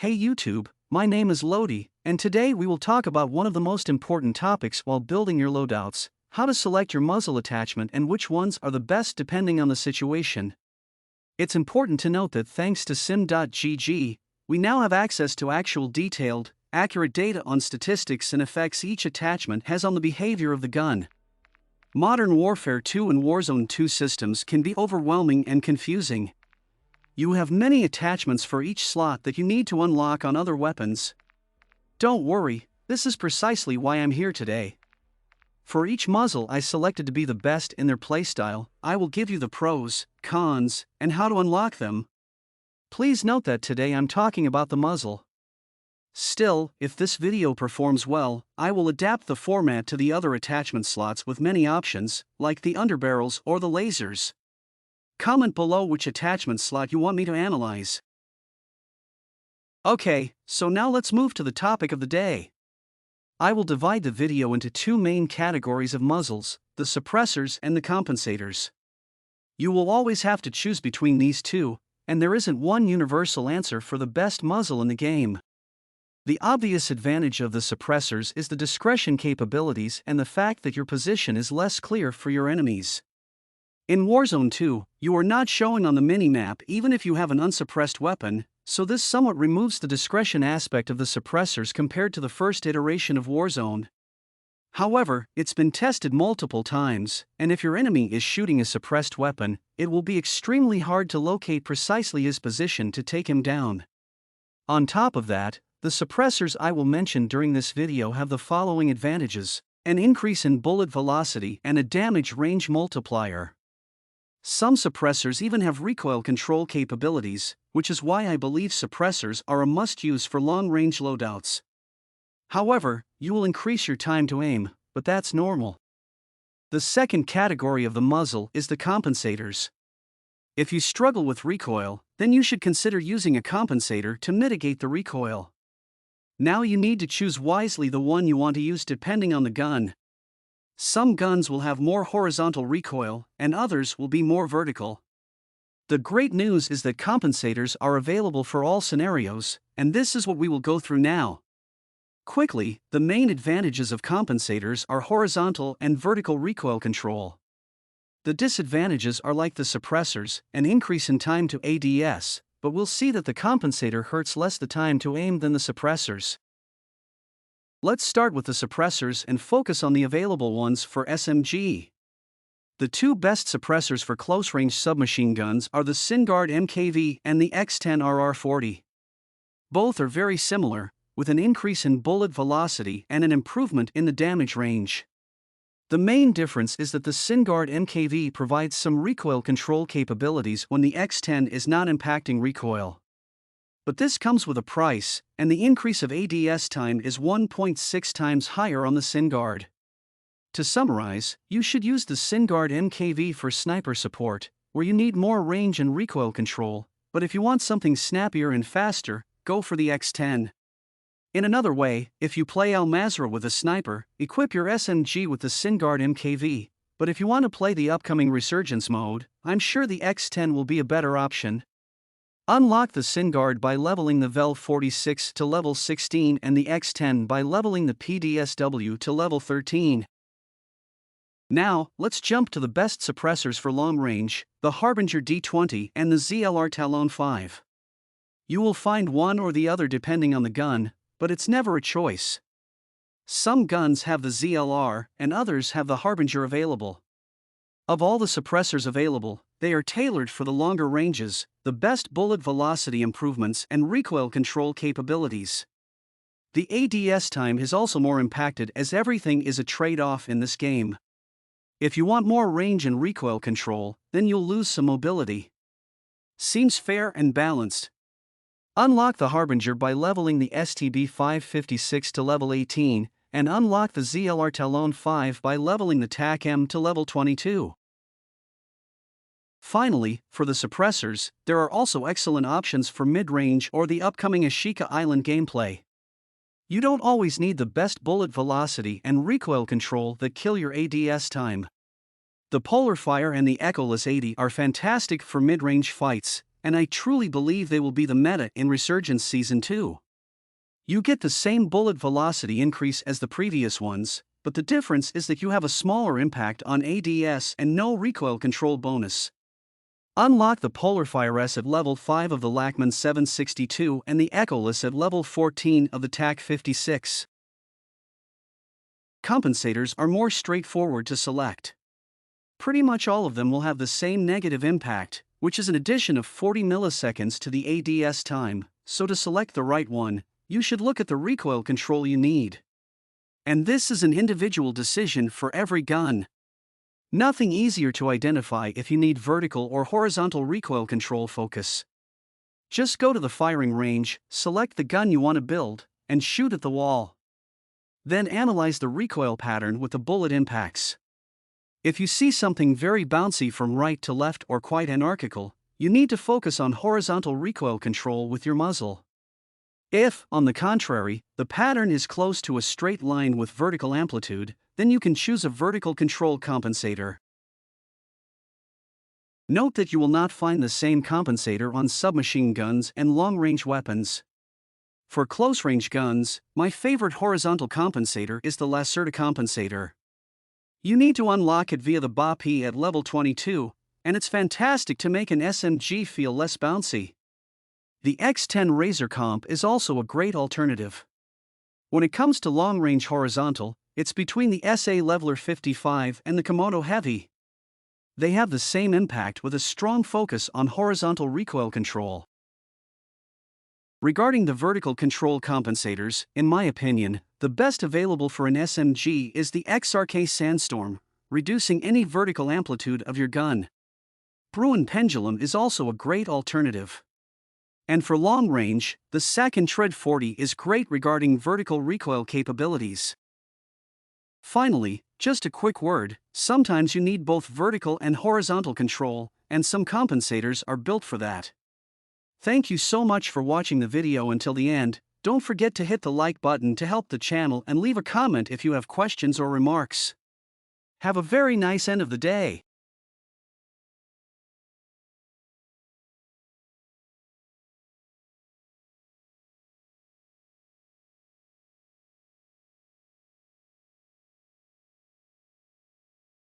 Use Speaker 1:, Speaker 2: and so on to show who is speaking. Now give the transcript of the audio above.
Speaker 1: Hey YouTube, my name is Loadie, and today we will talk about one of the most important topics while building your loadouts: how to select your muzzle attachment and which ones are the best depending on the situation. It's important to note that thanks to sim.gg, we now have access to actual detailed, accurate data on statistics and effects each attachment has on the behavior of the gun. Modern Warfare 2 and Warzone 2 systems can be overwhelming and confusing. You have many attachments for each slot that you need to unlock on other weapons. Don't worry, this is precisely why I'm here today. For each muzzle I selected to be the best in their playstyle, I will give you the pros, cons, and how to unlock them. Please note that today I'm talking about the muzzle. Still, if this video performs well, I will adapt the format to the other attachment slots with many options, like the underbarrels or the lasers. Comment below which attachment slot you want me to analyze. Okay, so now let's move to the topic of the day. I will divide the video into two main categories of muzzles: the suppressors and the compensators. You will always have to choose between these two, and there isn't one universal answer for the best muzzle in the game. The obvious advantage of the suppressors is the discretion capabilities and the fact that your position is less clear for your enemies. In Warzone 2, you are not showing on the minimap even if you have an unsuppressed weapon, so this somewhat removes the discretion aspect of the suppressors compared to the first iteration of Warzone. However, it's been tested multiple times, and if your enemy is shooting a suppressed weapon, it will be extremely hard to locate precisely his position to take him down. On top of that, the suppressors I will mention during this video have the following advantages: an increase in bullet velocity and a damage range multiplier. Some suppressors even have recoil control capabilities, which is why I believe suppressors are a must-use for long-range loadouts. However, you will increase your time to aim, but that's normal. The second category of the muzzle is the compensators. If you struggle with recoil, then you should consider using a compensator to mitigate the recoil. Now you need to choose wisely the one you want to use depending on the gun. Some guns will have more horizontal recoil, and others will be more vertical. The great news is that compensators are available for all scenarios, and this is what we will go through now. Quickly, the main advantages of compensators are horizontal and vertical recoil control. The disadvantages are like the suppressors: an increase in time to ADS, but we'll see that the compensator hurts less the time to aim than the suppressors. Let's start with the suppressors and focus on the available ones for SMG. The two best suppressors for close-range submachine guns are the SynGuard MKV and the X10 RR40. Both are very similar, with an increase in bullet velocity and an improvement in the damage range. The main difference is that the SynGuard MKV provides some recoil control capabilities when the X10 is not impacting recoil. But this comes with a price, and the increase of ADS time is 1.6 times higher on the SynGuard. To summarize, you should use the SynGuard MKV for sniper support, where you need more range and recoil control, but if you want something snappier and faster, go for the X10. In another way, if you play Al Mazrah with a sniper, equip your SMG with the SynGuard MKV, but if you want to play the upcoming Resurgence mode, I'm sure the X10 will be a better option. Unlock the SynGuard by leveling the Vel 46 to level 16 and the X10 by leveling the PDSW to level 13. Now, let's jump to the best suppressors for long range: the Harbinger D20 and the ZLR Talon 5. You will find one or the other depending on the gun, but it's never a choice. Some guns have the ZLR, and others have the Harbinger available. Of all the suppressors available, they are tailored for the longer ranges, the best bullet velocity improvements and recoil control capabilities. The ADS time is also more impacted as everything is a trade-off in this game. If you want more range and recoil control, then you'll lose some mobility. Seems fair and balanced. Unlock the Harbinger by leveling the STB 556 to level 18, and unlock the ZLR Talon 5 by leveling the TAC-M to level 22. Finally, for the suppressors, there are also excellent options for mid-range or the upcoming Ashika Island gameplay. You don't always need the best bullet velocity and recoil control that kill your ADS time. The Polar Fire and the Echoless 80 are fantastic for mid-range fights, and I truly believe they will be the meta in Resurgence Season 2. You get the same bullet velocity increase as the previous ones, but the difference is that you have a smaller impact on ADS and no recoil control bonus. Unlock the Polarfire S at level 5 of the Lachmann 762 and the Echoless at level 14 of the TAC 56. Compensators are more straightforward to select. Pretty much all of them will have the same negative impact, which is an addition of 40 milliseconds to the ADS time, so to select the right one, you should look at the recoil control you need. And this is an individual decision for every gun. Nothing easier to identify if you need vertical or horizontal recoil control focus. Just go to the firing range, select the gun you want to build, and shoot at the wall. Then analyze the recoil pattern with the bullet impacts. If you see something very bouncy from right to left or quite anarchical, you need to focus on horizontal recoil control with your muzzle. If, on the contrary, the pattern is close to a straight line with vertical amplitude, then you can choose a vertical control compensator. Note that you will not find the same compensator on submachine guns and long-range weapons. For close-range guns, my favorite horizontal compensator is the Lacerda compensator. You need to unlock it via the BAP at level 22, and it's fantastic to make an SMG feel less bouncy. The X10 Razor Comp is also a great alternative. When it comes to long-range horizontal, it's between the SA Leveler 55 and the Komodo Heavy. They have the same impact with a strong focus on horizontal recoil control. Regarding the vertical control compensators, in my opinion, the best available for an SMG is the XRK Sandstorm, reducing any vertical amplitude of your gun. Bruin Pendulum is also a great alternative. And for long range, the Sakin Tread 40 is great regarding vertical recoil capabilities. Finally, just a quick word, sometimes you need both vertical and horizontal control, and some compensators are built for that. Thank you so much for watching the video until the end. Don't forget to hit the like button to help the channel and leave a comment if you have questions or remarks. Have a very nice end of the day.